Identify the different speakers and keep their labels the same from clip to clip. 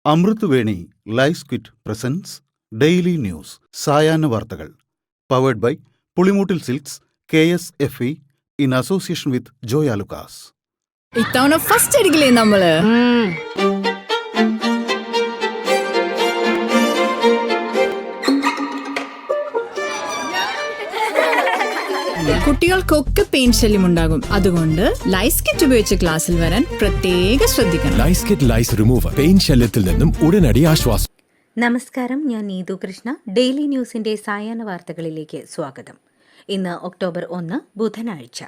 Speaker 1: അമൃത് Veni lice kit presents daily news സായാഹ്ന വാർത്തകൾ powered by Pulimoottil silks KSFE in association with Joyalukkas.
Speaker 2: ഇത്തവണ first അടിക്കില്ലേ നമ്മള്? കുട്ടികൾക്കൊക്കെ പെയിൻ ശല്യം ഉണ്ടാകും. അതുകൊണ്ട് ലൈസ് കിറ്റ് ഉപയോഗിച്ച് ക്ലാസ്സിൽ വരാൻ പ്രത്യേക ശ്രദ്ധിക്കണം.
Speaker 3: ലൈസ് കിറ്റ് ലൈസ് റിമൂവർ പെയിൻ ശല്യത്തിൽ നിന്നും ഉടനടി ആശ്വാസം.
Speaker 4: നമസ്കാരം, ഞാൻ നീതു കൃഷ്ണ. ഡെയിലി ന്യൂസിന്റെ സായാഹ്ന വാർത്തകളിലേക്ക് സ്വാഗതം. ഇന്ന് ഒക്ടോബർ 1 ബുധനാഴ്ച.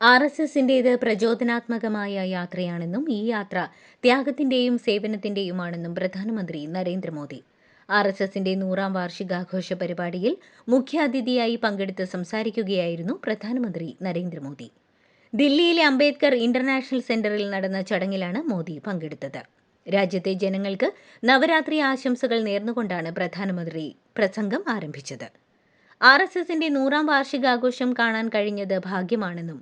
Speaker 4: RSSന്റേത് പ്രചോദനാത്മകമായ യാത്രയാണെന്നും ഈ യാത്ര ത്യാഗത്തിന്റെയും സേവനത്തിന്റെയുമാണെന്നും പ്രധാനമന്ത്രി നരേന്ദ്രമോദി. RSSന്റെ 100ാം വാർഷികാഘോഷ പരിപാടിയിൽ മുഖ്യാതിഥിയായി പങ്കെടുത്ത് സംസാരിക്കുകയായിരുന്നു പ്രധാനമന്ത്രി നരേന്ദ്രമോദി. ദില്ലിയിലെ അംബേദ്കർ ഇന്റർനാഷണൽ സെന്ററിൽ നടന്ന ചടങ്ങിലാണ് മോദി പങ്കെടുത്തത്. രാജ്യത്തെ ജനങ്ങൾക്ക് നവരാത്രി ആശംസകൾ നേർന്നുകൊണ്ടാണ് പ്രധാനമന്ത്രി പ്രസംഗം ആരംഭിച്ചത്. RSSന്റെ 100ാം വാർഷികാഘോഷം കാണാൻ കഴിഞ്ഞത് ഭാഗ്യമാണെന്നും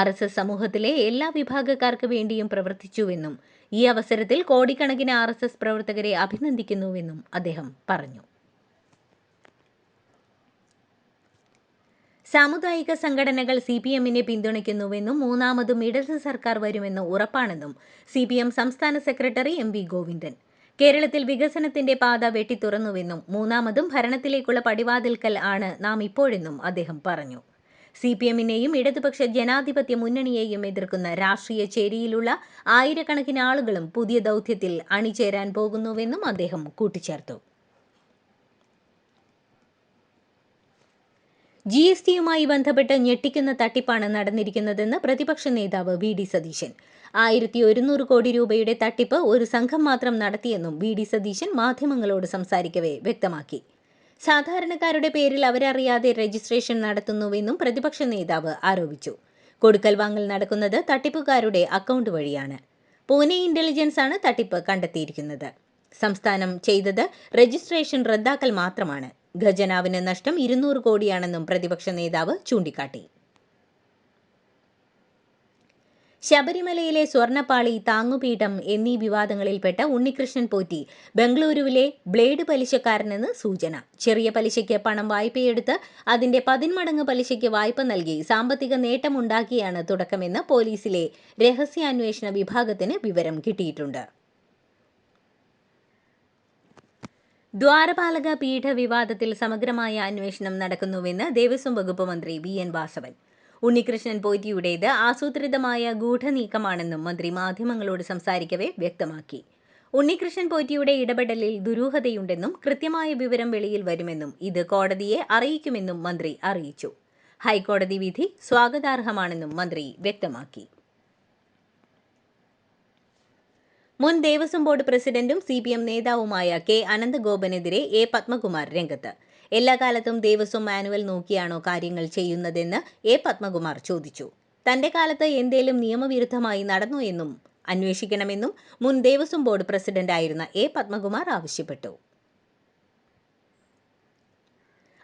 Speaker 4: RSS സമൂഹത്തിലെ എല്ലാ വിഭാഗക്കാർക്ക് വേണ്ടിയും പ്രവർത്തിച്ചുവെന്നും ഈ അവസരത്തിൽ കോടിക്കണക്കിന് RSS പ്രവർത്തകരെ അഭിനന്ദിക്കുന്നുവെന്നും അദ്ദേഹം പറഞ്ഞു. സാമുദായിക സംഘടനകൾ CPMനെ പിന്തുണയ്ക്കുന്നുവെന്നും 3ാമതും ഇടത് സർക്കാർ വരുമെന്ന് ഉറപ്പാണെന്നും CPM സംസ്ഥാന സെക്രട്ടറി MV ഗോവിന്ദൻ. കേരളത്തിൽ വികസനത്തിന്റെ പാത വെട്ടിത്തുറന്നുവെന്നും 3ാമതും ഭരണത്തിലേക്കുള്ള പടിവാതിൽക്കൽ ആണ് നാം ഇപ്പോഴെന്നും അദ്ദേഹം പറഞ്ഞു. CPMനെയും ഇടതുപക്ഷ ജനാധിപത്യ മുന്നണിയെയും എതിർക്കുന്ന രാഷ്ട്രീയ ചേരിയിലുള്ള ആയിരക്കണക്കിന് ആളുകളും പുതിയ ദൗത്യത്തിൽ അണിചേരാൻ പോകുന്നുവെന്നും അദ്ദേഹം കൂട്ടിച്ചേർത്തു. GSTയുമായി ബന്ധപ്പെട്ട് ഞെട്ടിക്കുന്ന തട്ടിപ്പാണ് നടന്നിരിക്കുന്നതെന്ന് പ്രതിപക്ഷ നേതാവ് VD സതീശൻ. 1100 കോടി രൂപയുടെ തട്ടിപ്പ് ഒരു സംഘം മാത്രം നടത്തിയെന്നും VD സതീശൻ മാധ്യമങ്ങളോട് സംസാരിക്കവേ വ്യക്തമാക്കി. സാധാരണക്കാരുടെ പേരിൽ അവരറിയാതെ രജിസ്ട്രേഷൻ നടത്തുന്നുവെന്നും പ്രതിപക്ഷ നേതാവ് ആരോപിച്ചു. കൊടുക്കൽ വാങ്ങൽ നടക്കുന്നത് തട്ടിപ്പുകാരുടെ അക്കൗണ്ട് വഴിയാണ്. പൂനെ ഇന്റലിജൻസ് ആണ് തട്ടിപ്പ് കണ്ടെത്തിയിരിക്കുന്നത്. സംസ്ഥാനം ചെയ്തത് രജിസ്ട്രേഷൻ റദ്ദാക്കൽ മാത്രമാണ്. ഖജനാവിന് നഷ്ടം 200 കോടിയാണെന്നും പ്രതിപക്ഷ നേതാവ് ചൂണ്ടിക്കാട്ടി. ശബരിമലയിലെ സ്വർണ്ണപ്പാളി, താങ്ങുപീഠം എന്നീ വിവാദങ്ങളിൽപ്പെട്ട ഉണ്ണികൃഷ്ണൻ പോറ്റി ബംഗളൂരുവിലെ ബ്ലേഡ് പലിശക്കാരനെന്ന് സൂചന. ചെറിയ പലിശയ്ക്ക് പണം വായ്പയെടുത്ത് അതിന്റെ 10 മടങ്ങ് പലിശയ്ക്ക് വായ്പ നൽകി സാമ്പത്തിക നേട്ടമുണ്ടാക്കിയാണ് തുടക്കമെന്ന് പോലീസിലെ രഹസ്യാന്വേഷണ വിഭാഗത്തിന് വിവരം കിട്ടിയിട്ടുണ്ട്. ദ്വാരപാലക പീഠ വിവാദത്തിൽ സമഗ്രമായ അന്വേഷണം നടക്കുന്നുവെന്ന് ദേവസ്വം വകുപ്പ് മന്ത്രി VN വാസവൻ. ഉണ്ണികൃഷ്ണൻ പോറ്റിയുടേത് ആസൂത്രിതമായ ഗൂഢനീക്കമാണെന്നും മന്ത്രി മാധ്യമങ്ങളോട് സംസാരിക്കവേ വ്യക്തമാക്കി. ഉണ്ണികൃഷ്ണൻ പോറ്റിയുടെ ഇടപെടലിൽ ദുരൂഹതയുണ്ടെന്നും കൃത്യമായ വിവരം വെളിയിൽ വരുമെന്നും ഇത് കോടതിയെ അറിയിക്കുമെന്നും മന്ത്രി അറിയിച്ചു. ഹൈക്കോടതി വിധി സ്വാഗതാർഹമാണെന്നും മന്ത്രി വ്യക്തമാക്കി. മുൻ ദേവസ്വം ബോർഡ് പ്രസിഡന്റും CPM നേതാവുമായ K അനന്തഗോപനെതിരെ A പത്മകുമാർ രംഗത്ത്. എല്ലാ കാലത്തും ദേവസ്വം മാനുവൽ നോക്കിയാണോ കാര്യങ്ങൾ ചെയ്യുന്നതെന്ന് A പത്മകുമാർ ചോദിച്ചു. തന്റെ കാലത്ത് എന്തേലും നിയമവിരുദ്ധമായി നടന്നോ എന്നും അന്വേഷിക്കണമെന്നും മുൻ ദേവസ്വം ബോർഡ് പ്രസിഡന്റായിരുന്ന A പത്മകുമാർ ആവശ്യപ്പെട്ടു.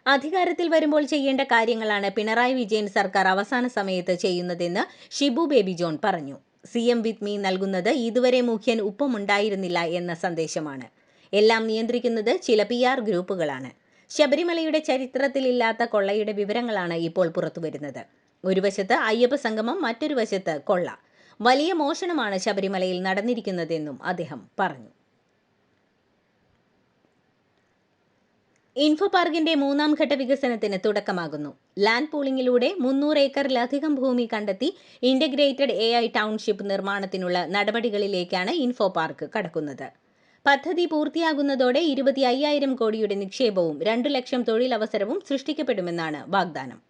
Speaker 4: അധികാരത്തിൽ വരുമ്പോൾ ചെയ്യേണ്ട കാര്യങ്ങളാണ് പിണറായി വിജയൻ സർക്കാർ അവസാന സമയത്ത് ചെയ്യുന്നതെന്ന് ഷിബു ബേബി ജോൺ പറഞ്ഞു. CM വിത്ത് മീ നൽകുന്നത് ഇതുവരെ മുഖ്യൻ ഒപ്പമുണ്ടായിരുന്നില്ല എന്ന സന്ദേശമാണ്. എല്ലാം നിയന്ത്രിക്കുന്നത് ചില PR ഗ്രൂപ്പുകളാണ്. ശബരിമലയുടെ ചരിത്രത്തിലില്ലാത്ത കൊള്ളയുടെ വിവരങ്ങളാണ് ഇപ്പോൾ പുറത്തുവരുന്നത്. ഒരു വശത്ത് അയ്യപ്പ സംഗമം, മറ്റൊരു വശത്ത് കൊള്ള. വലിയ മോഷണമാണ് ശബരിമലയിൽ നടന്നിരിക്കുന്നതെന്നും അദ്ദേഹം പറഞ്ഞു. ഇൻഫോ പാർക്കിന്റെ 3ാം ഘട്ട വികസനത്തിന് തുടക്കമാകുന്നു. ലാൻഡ് പൂളിംഗിലൂടെ 300 ഏക്കറിലധികം ഭൂമി കണ്ടെത്തി ഇന്റഗ്രേറ്റഡ് AI ടൗൺഷിപ്പ് നിർമ്മാണത്തിനുള്ള നടപടികളിലേക്കാണ് ഇൻഫോ പാർക്ക് കടക്കുന്നത്. പദ്ധതി പൂർത്തിയാകുന്നതോടെ 25,000 കോടിയുടെ നിക്ഷേപവും 2 ലക്ഷം തൊഴിലവസരവും സൃഷ്ടിക്കപ്പെടുമെന്നാണ് വാഗ്ദാനം.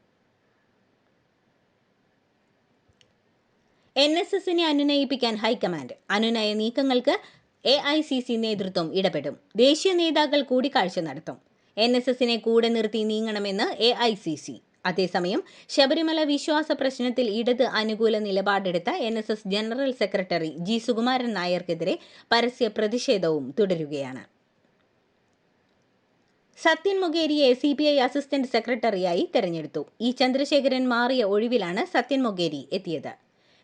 Speaker 4: NSSനെ അനുനയിപ്പിക്കാൻ ഹൈക്കമാൻഡ്. അനുനയ നീക്കങ്ങൾക്ക് AICC നേതൃത്വം ഇടപെടും. ദേശീയ നേതാക്കൾ കൂടിക്കാഴ്ച നടത്തും. NSSനെ കൂടെ നിർത്തി നീങ്ങണമെന്ന് AICC. അതേസമയം ശബരിമല വിശ്വാസ പ്രശ്നത്തിൽ ഇടത് അനുകൂല നിലപാടെടുത്ത NSS general secretary G Sukumaran നായർക്കെതിരെ പരസ്യ പ്രതിഷേധവും തുടരുകയാണ്. സത്യൻ മൊകേരിയെ CPI അസിസ്റ്റന്റ് സെക്രട്ടറിയായി തെരഞ്ഞെടുത്തു. E ചന്ദ്രശേഖരൻ മാറിയ ഒഴിവിലാണ് സത്യൻ മൊകേരി എത്തിയത്.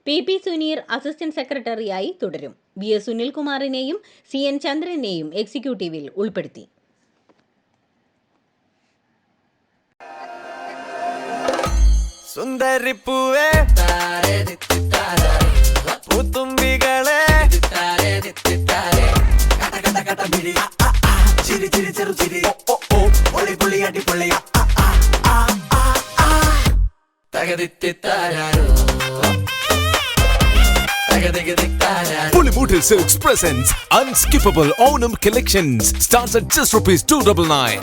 Speaker 4: പി സുനീർ അസിസ്റ്റന്റ് സെക്രട്ടറിയായി തുടരും. VS സുനിൽകുമാറിനെയും CN ചന്ദ്രനെയും എക്സിക്യൂട്ടീവിൽ ഉൾപ്പെടുത്തി.
Speaker 5: സുന്ദരിപ്പൂവേ പൂത്തുമ്പികളെ ചിരി ചിരി ചെറു ചിരി പൊളി പൊളി അടിപൊളി
Speaker 3: Pulimutil Silks presents Unskippable Onam Collections. Starts at just ₹299.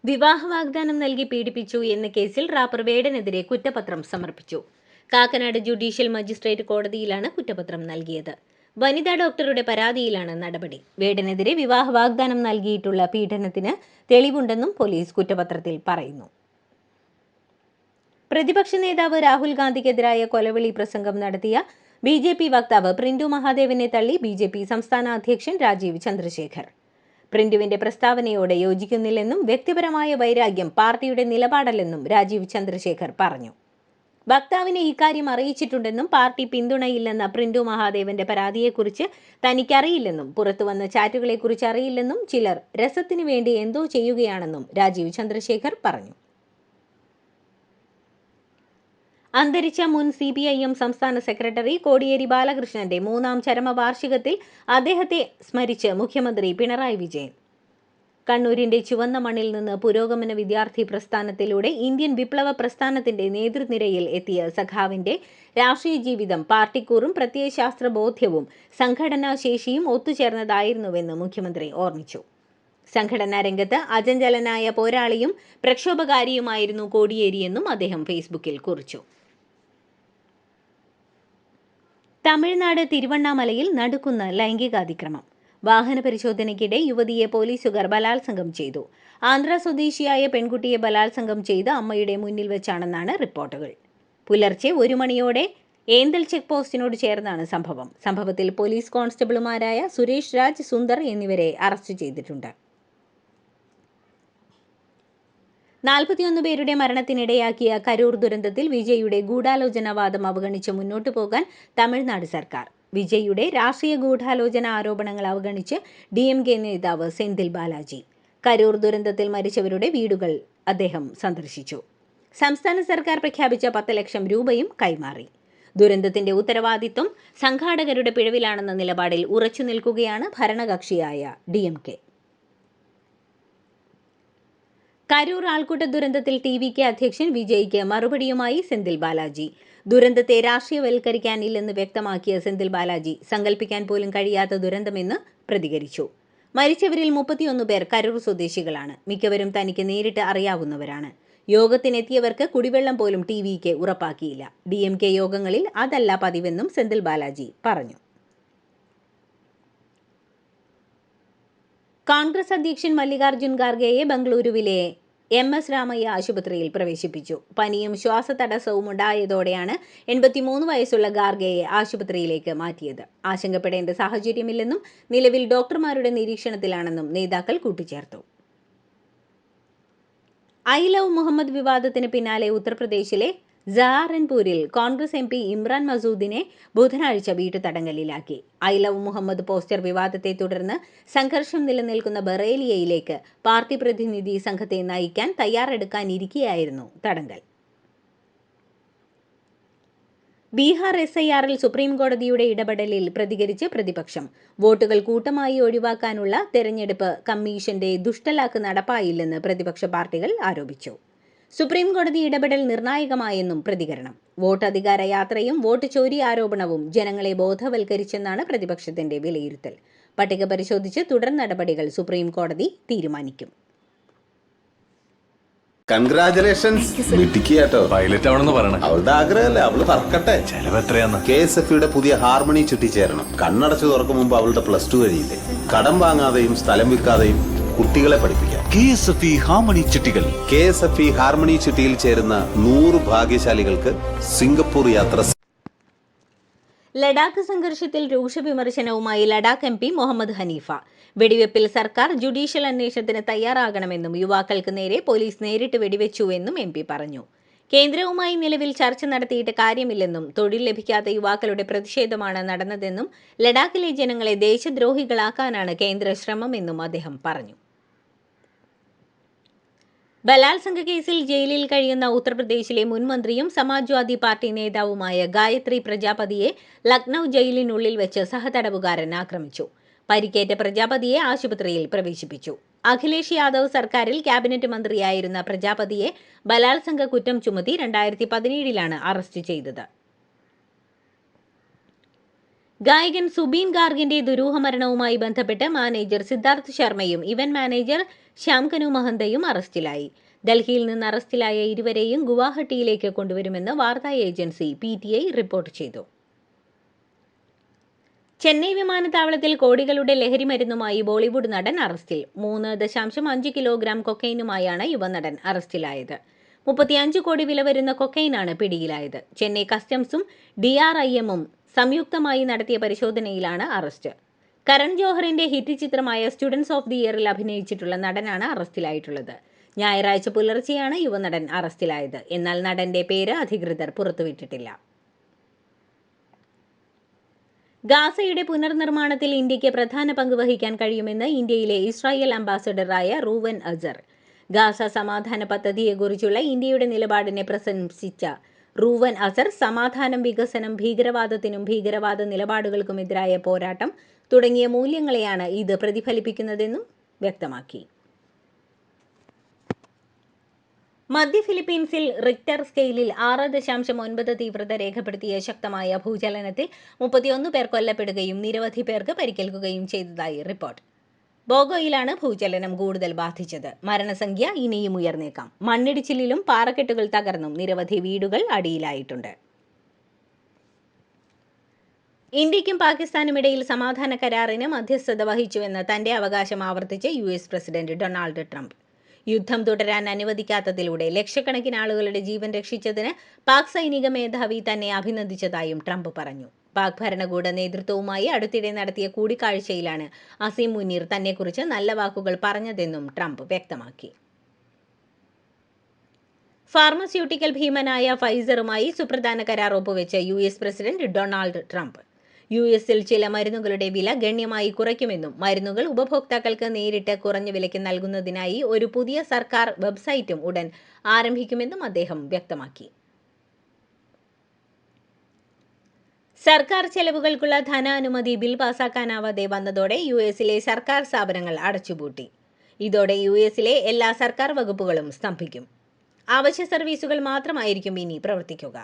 Speaker 4: വിവാഹ വാഗ്ദാനം നൽകി പീഡിപ്പിച്ചു എന്ന കേസിൽ റാപ്പർ വേടനെതിരെ കുറ്റപത്രം സമർപ്പിച്ചു. കാക്കനാട് ജുഡീഷ്യൽ മജിസ്ട്രേറ്റ് കോടതിയിലാണ് കുറ്റപത്രം നൽകിയത്. വനിതാ ഡോക്ടറുടെ പരാതിയിലാണ് നടപടി. വേടനെതിരെ വിവാഹ വാഗ്ദാനം നൽകിയിട്ടുള്ള പീഡനത്തിന് തെളിവുണ്ടെന്നും പോലീസ് കുറ്റപത്രത്തിൽ പറയുന്നു. പ്രതിപക്ഷ നേതാവ് രാഹുൽ ഗാന്ധിക്കെതിരായ കൊലവിളി പ്രസംഗം നടത്തിയ BJP വക്താവ് പ്രിന്റു മഹാദേവനെ തള്ളി BJP സംസ്ഥാന അധ്യക്ഷൻ രാജീവ് ചന്ദ്രശേഖർ. പ്രിന്റുവിന്റെ പ്രസ്താവനയോടെ യോജിക്കുന്നില്ലെന്നും വ്യക്തിപരമായ വൈരാഗ്യം പാർട്ടിയുടെ നിലപാടല്ലെന്നും രാജീവ് ചന്ദ്രശേഖർ പറഞ്ഞു. വക്താവിനെ ഇക്കാര്യം അറിയിച്ചിട്ടുണ്ടെന്നും പാർട്ടി പിന്തുണയില്ലെന്ന പ്രിന്റു മഹാദേവന്റെ പരാതിയെക്കുറിച്ച് തനിക്കറിയില്ലെന്നും പുറത്തുവന്ന ചാറ്റുകളെക്കുറിച്ച് അറിയില്ലെന്നും ചിലർ രസത്തിനു വേണ്ടി എന്തോ ചെയ്യുകയാണെന്നും രാജീവ് ചന്ദ്രശേഖർ പറഞ്ഞു. അന്തരിച്ച മുൻ CPIM സംസ്ഥാന സെക്രട്ടറി കോടിയേരി ബാലകൃഷ്ണന്റെ 3ാം ചരമവാർഷികത്തിൽ അദ്ദേഹത്തെ സ്മരിച്ച് മുഖ്യമന്ത്രി പിണറായി വിജയൻ. കണ്ണൂരിന്റെ ചുവന്ന മണ്ണിൽ നിന്ന് പുരോഗമന വിദ്യാർത്ഥി പ്രസ്ഥാനത്തിലൂടെ ഇന്ത്യൻ വിപ്ലവ പ്രസ്ഥാനത്തിന്റെ നേതൃനിരയിൽ എത്തിയ സഖാവിന്റെ രാഷ്ട്രീയ ജീവിതം പാർട്ടിക്കൂറും പ്രത്യയശാസ്ത്ര ബോധ്യവും സംഘടനാ ശേഷിയും ഒത്തുചേർന്നതായിരുന്നുവെന്ന് മുഖ്യമന്ത്രി ഓർമ്മിച്ചു. സംഘടനാ രംഗത്ത് അചഞ്ചലനായ പോരാളിയും പ്രക്ഷോഭകാരിയുമായിരുന്നു കോടിയേരിയെന്നും അദ്ദേഹം ഫേസ്ബുക്കിൽ കുറിച്ചു. തമിഴ്നാട് തിരുവണ്ണാമലയിൽ നടുക്കുന്ന ലൈംഗികാതിക്രമം. വാഹന പരിശോധനയ്ക്കിടെ യുവതിയെ പോലീസുകാർ ബലാത്സംഗം ചെയ്തു. ആന്ധ്ര സ്വദേശിയായ പെൺകുട്ടിയെ ബലാത്സംഗം ചെയ്ത് അമ്മയുടെ മുന്നിൽ വെച്ചാണെന്നാണ് റിപ്പോർട്ടുകൾ. പുലർച്ചെ 1 മണിയോടെ ഏന്തൽ ചെക്ക് പോസ്റ്റിനോട് ചേർന്നാണ് സംഭവം. സംഭവത്തിൽ പോലീസ് കോൺസ്റ്റബിളുമാരായ സുരേഷ് രാജ്, സുന്ദർ എന്നിവരെ അറസ്റ്റ് ചെയ്തിട്ടുണ്ട്. 41 പേരുടെ മരണത്തിനിടയാക്കിയ കരൂർ ദുരന്തത്തിൽ വിജയുടെ ഗൂഢാലോചനാവാദം അവഗണിച്ച് മുന്നോട്ടു പോകാൻ തമിഴ്നാട് സർക്കാർ. വിജയുടെ രാഷ്ട്രീയ ഗൂഢാലോചന ആരോപണങ്ങൾ അവഗണിച്ച് DMK നേതാവ് സെന്തിൽ ബാലാജി. കരൂർ ദുരന്തത്തിൽ മരിച്ചവരുടെ വീടുകൾ അദ്ദേഹം സന്ദർശിച്ചു. സംസ്ഥാന സർക്കാർ പ്രഖ്യാപിച്ച 10 ലക്ഷം രൂപയും കൈമാറി. ദുരന്തത്തിന്റെ ഉത്തരവാദിത്വം സംഘാടകരുടെ പിഴവിലാണെന്ന നിലപാടിൽ ഉറച്ചു നിൽക്കുകയാണ് ഭരണകക്ഷിയായ DMK. കരൂർ ആൾക്കൂട്ട ദുരന്തത്തിൽ TVK അധ്യക്ഷൻ വിജയ്ക്ക് മറുപടിയുമായി സെന്തിൽ ബാലാജി. ദുരന്തത്തെ രാഷ്ട്രീയവൽക്കരിക്കാനില്ലെന്ന് വ്യക്തമാക്കിയ സെന്തിൽ ബാലാജി സങ്കല്പിക്കാൻ പോലും കഴിയാത്ത ദുരന്തമെന്ന് പ്രതികരിച്ചു. മരിച്ചവരിൽ 31 പേർ കരൂർ സ്വദേശികളാണ്. മിക്കവരും തനിക്ക് നേരിട്ട് അറിയാവുന്നവരാണ്. യോഗത്തിനെത്തിയവർക്ക് കുടിവെള്ളം പോലും TVK ഉറപ്പാക്കിയില്ല. DMK യോഗങ്ങളിൽ അതല്ല പതിവെന്നും സെന്തിൽ ബാലാജി പറഞ്ഞു. കോൺഗ്രസ് അധ്യക്ഷൻ മല്ലികാർജ്ജുൻ ഖാർഗെയെ ബംഗളൂരുവിലെ MS രാമയ്യ ആശുപത്രിയിൽ പ്രവേശിപ്പിച്ചു. പനിയും ശ്വാസതടസ്സവും ഉണ്ടായതോടെയാണ് 83 വയസ്സുള്ള ഖാർഗെയെ ആശുപത്രിയിലേക്ക് മാറ്റിയത്. ആശങ്കപ്പെടേണ്ട സാഹചര്യമില്ലെന്നും നിലവിൽ ഡോക്ടർമാരുടെ നിരീക്ഷണത്തിലാണെന്നും നേതാക്കൾ കൂട്ടിച്ചേർത്തു. ഐ ലവ് മുഹമ്മദ് വിവാദത്തിന് പിന്നാലെ ഉത്തർപ്രദേശിലെ സഹാറൻപൂരിൽ കോൺഗ്രസ് MP ഇമ്രാൻ മസൂദിനെ ബുധനാഴ്ച വീട്ടുതടങ്കലിലാക്കി. ഐ ലവ് മുഹമ്മദ് പോസ്റ്റർ വിവാദത്തെ തുടർന്ന് സംഘർഷം നിലനിൽക്കുന്ന ബറേലിയയിലേക്ക് പാർട്ടി പ്രതിനിധി സംഘത്തെ നയിക്കാൻ തയ്യാറെടുക്കാനിരിക്കെയായിരുന്നു തടങ്കൽ. ബീഹാർ SIRൽ സുപ്രീം കോടതിയുടെ ഇടപെടലിൽ പ്രതികരിച്ച് പ്രതിപക്ഷം. വോട്ടുകൾ കൂട്ടമായി ഒഴിവാക്കാനുള്ള തെരഞ്ഞെടുപ്പ് കമ്മീഷന്റെ ദുഷ്ടലാക്ക് നടപ്പായില്ലെന്ന് പ്രതിപക്ഷ പാർട്ടികൾ ആരോപിച്ചു. സുപ്രീം കോടതി ഇടപെടൽ നിർണായകമായെന്നും പ്രതികരണം. വോട്ടധികാര യാത്രയും വോട്ട് ചോരി ആരോപണവും ജനങ്ങളെ ബോധവൽക്കരിച്ചെന്നാണ് പ്രതിപക്ഷത്തിന്റെ വിലയിരുത്തൽ. പട്ടിക പരിശോധിച്ച് തുടർ നടപടികൾ സുപ്രീം കോടതി തീരുമാനിക്കും.
Speaker 6: കൺഗ്രാചുലേഷൻസ് മിട്ടിക്കാട്ടോ.
Speaker 7: പൈലറ്റ് ആവണമെന്ന് പറയണേ.
Speaker 6: അവളുടെ ആഗ്രഹമല്ലേ, അവള് പറക്കട്ടെ.
Speaker 7: ചെലവ് എത്രയാന്ന്?
Speaker 6: KSFയുടെ പുതിയ ഹാർമണി ചുറ്റി ചേരണം. കണ്ണടച്ചു തുറക്കും മുമ്പ് അവളുടെ +2 കഴിയില്ലേ. കടം വാങ്ങാതെയും സ്ഥലം വിൽക്കാതെയും കുട്ടികളെ പഠിപ്പിക്കാം.
Speaker 7: KSFE ഹാർമണി ചിട്ടികൾ.
Speaker 6: KSFE ഹാർമണി ചുറ്റിയിൽ ചേരുന്ന 100 ഭാഗ്യശാലികൾക്ക് സിംഗപ്പൂർ യാത്ര.
Speaker 4: ലഡാക്ക് സംഘർഷത്തിൽ രൂക്ഷ വിമർശനവുമായി ലഡാക്ക് MP മുഹമ്മദ് ഹനീഫ. വെടിവെപ്പിൽ സർക്കാർ ജുഡീഷ്യൽ അന്വേഷണത്തിന് തയ്യാറാകണമെന്നും യുവാക്കൾക്ക് നേരെ പോലീസ് നേരിട്ട് വെടിവെച്ചുവെന്നും MP പറഞ്ഞു. കേന്ദ്രവുമായി നിലവിൽ ചർച്ച നടത്തിയിട്ട് കാര്യമില്ലെന്നും തൊഴിൽ ലഭിക്കാത്ത യുവാക്കളുടെ പ്രതിഷേധമാണ് നടന്നതെന്നും ലഡാക്കിലെ ജനങ്ങളെ ദേശദ്രോഹികളാക്കാനാണ് കേന്ദ്ര ശ്രമമെന്നും അദ്ദേഹം പറഞ്ഞു. ബലാത്സംഗ കേസിൽ ജയിലിൽ കഴിയുന്ന ഉത്തർപ്രദേശിലെ മുൻ മന്ത്രിയും സമാജ്വാദി പാർട്ടി നേതാവുമായ ഗായത്രി പ്രജാപതിയെ ലക്നൌ ജയിലിനുള്ളിൽ വെച്ച് സഹതടവുകാരൻ ആക്രമിച്ചു. പരിക്കേറ്റ പ്രജാപതിയെ ആശുപത്രിയിൽ പ്രവേശിപ്പിച്ചു. അഖിലേഷ് യാദവ് സർക്കാരിൽ ക്യാബിനറ്റ് മന്ത്രിയായിരുന്ന പ്രജാപതിയെ ബലാത്സംഗ കുറ്റം ചുമത്തി 2017 അറസ്റ്റ് ചെയ്തത്. ഗായകൻ സുബീൻ ഗാർഗിന്റെ ദുരൂഹമരണവുമായി ബന്ധപ്പെട്ട് മാനേജർ സിദ്ധാർത്ഥ് ശർമ്മയും ഇവന്റ് മാനേജർ ശ്യാംകനു മഹന്തയും അറസ്റ്റിലായി. ഡൽഹിയിൽ നിന്ന് അറസ്റ്റിലായ ഇരുവരെയും ഗുവാഹട്ടിയിലേക്ക് കൊണ്ടുവരുമെന്ന് വാർത്താ ഏജൻസി PTI റിപ്പോർട്ട് ചെയ്തു. ചെന്നൈ വിമാനത്താവളത്തിൽ കോടികളുടെ ലഹരിമരുന്നുമായി ബോളിവുഡ് നടൻ അറസ്റ്റിൽ. 3.5 കിലോഗ്രാം കൊക്കൈനുമായാണ് യുവനടൻ അറസ്റ്റിലായത്. 35 കോടി വില വരുന്ന കൊക്കൈനാണ് പിടിയിലായത്. ചെന്നൈ കസ്റ്റംസും DRIM-ഉം സംയുക്തമായി നടത്തിയ പരിശോധനയിലാണ് അറസ്റ്റ്. കരൺ ജോഹറിന്റെ ഹിറ്റ് ചിത്രമായ സ്റ്റുഡൻസ് ഓഫ് ദി ഇയറിൽ അഭിനയിച്ചിട്ടുള്ള നടനാണ് അറസ്റ്റിലായിട്ടുള്ളത്. ഞായറാഴ്ച പുലർച്ചെയാണ് യുവനടൻ അറസ്റ്റിലായത്. എന്നാൽ നടന്റെ പേര് അധികൃതർ പുറത്തുവിട്ടിട്ടില്ല. ഗാസയുടെ പുനർനിർമ്മാണത്തിൽ ഇന്ത്യയ്ക്ക് പ്രധാന പങ്ക് വഹിക്കാൻ കഴിയുമെന്ന് ഇന്ത്യയിലെ ഇസ്രായേൽ അംബാസഡറായ റൂവൻ അസർ. ഗാസ സമാധാന പദ്ധതിയെക്കുറിച്ചുള്ള ഇന്ത്യയുടെ നിലപാടിനെ പ്രശംസിച്ച റൂവൻ അസർ സമാധാനം, വികസനം, ഭീകരവാദത്തിനും ഭീകരവാദ നിലപാടുകൾക്കുമെതിരായ പോരാട്ടം തുടങ്ങിയ മൂല്യങ്ങളെയാണ് ഇത് പ്രതിഫലിപ്പിക്കുന്നതെന്നും വ്യക്തമാക്കി. മധ്യ ഫിലിപ്പീൻസിൽ റിക്ടർ സ്കെയിലിൽ 6.9 തീവ്രത രേഖപ്പെടുത്തിയ ശക്തമായ ഭൂചലനത്തിൽ 31 പേർ കൊല്ലപ്പെടുകയും നിരവധി പേർക്ക് പരിക്കേൽക്കുകയും ചെയ്തതായി റിപ്പോർട്ട്. ബോഗോയിലാണ് ഭൂചലനം കൂടുതൽ ബാധിച്ചത്. മരണസംഖ്യ ഇനിയും ഉയർന്നേക്കാം. മണ്ണിടിച്ചിലിലും പാറക്കെട്ടുകൾ തകർന്നും നിരവധി വീടുകൾ അടിയിലായിട്ടുണ്ട്. ഇന്ത്യയ്ക്കും പാകിസ്ഥാനും ഇടയിൽ സമാധാന കരാറിന് മധ്യസ്ഥത വഹിച്ചുവെന്ന് തന്റെ അവകാശം ആവർത്തിച്ച് US പ്രസിഡന്റ് ഡൊണാൾഡ് ട്രംപ്. യുദ്ധം തുടരാൻ അനുവദിക്കാത്തതിലൂടെ ലക്ഷക്കണക്കിന് ആളുകളുടെ ജീവൻ രക്ഷിച്ചതിന് പാക് സൈനിക മേധാവി തന്നെ അഭിനന്ദിച്ചതായും ട്രംപ് പറഞ്ഞു. പാക് ഭരണകൂട നേതൃത്വവുമായി അടുത്തിടെ നടത്തിയ കൂടിക്കാഴ്ചയിലാണ് അസീം മുനീർ തന്നെക്കുറിച്ച് നല്ല വാക്കുകൾ പറഞ്ഞതെന്നും ട്രംപ് വ്യക്തമാക്കി. ഫാർമസ്യൂട്ടിക്കൽ ഭീമനായ ഫൈസറുമായി സുപ്രധാന കരാർ ഒപ്പുവെച്ച US പ്രസിഡന്റ് ഡൊണാൾഡ് ട്രംപ് US-ൽ ചില മരുന്നുകളുടെ വില ഗണ്യമായി കുറയ്ക്കുമെന്നും മരുന്നുകൾ ഉപഭോക്താക്കൾക്ക് നേരിട്ട് കുറഞ്ഞ വിലയ്ക്ക് നൽകുന്നതിനായി ഒരു പുതിയ സർക്കാർ വെബ്സൈറ്റും ഉടൻ ആരംഭിക്കുമെന്നും അദ്ദേഹം വ്യക്തമാക്കി. സർക്കാർ ചെലവുകൾക്കുള്ള ധനാനുമതി ബിൽ പാസാക്കാനാവാതെ വന്നതോടെ US-ലെ സർക്കാർ സ്ഥാപനങ്ങൾ അടച്ചുപൂട്ടി. ഇതോടെ US-ലെ എല്ലാ സർക്കാർ വകുപ്പുകളും സ്തംഭിക്കും. അവശ്യ സർവീസുകൾ മാത്രമായിരിക്കും ഇനി പ്രവർത്തിക്കുക.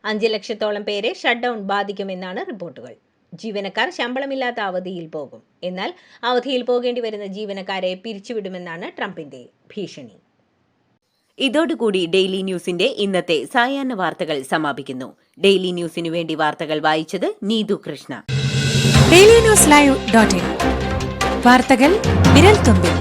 Speaker 4: 5 ലക്ഷത്തോളം പേരെ ഷട്ട് ഡൗൺ ബാധിക്കുമെന്നാണ് റിപ്പോർട്ടുകൾ. ജീവനക്കാർ ശമ്പളമില്ലാത്ത അവധിയിൽ പോകും. എന്നാൽ അവധിയിൽ പോകേണ്ടി വരുന്ന ജീവനക്കാരെ പിരിച്ചുവിടുമെന്നാണ് ട്രംപിന്റെ ഭീഷണി.
Speaker 8: ഇതോടുകൂടി ഡെയിലി ന്യൂസിന്റെ ഇന്നത്തെ സായാഹ്ന വാർത്തകൾ സമാപിക്കുന്നു. ഡെയിലി ന്യൂസിനു വേണ്ടി വാർത്തകൾ വായിച്ചത് നീതു കൃഷ്ണ.
Speaker 9: DailyNewsLive.in വാർത്തകൾ വിരൽ തുമ്പിൽ.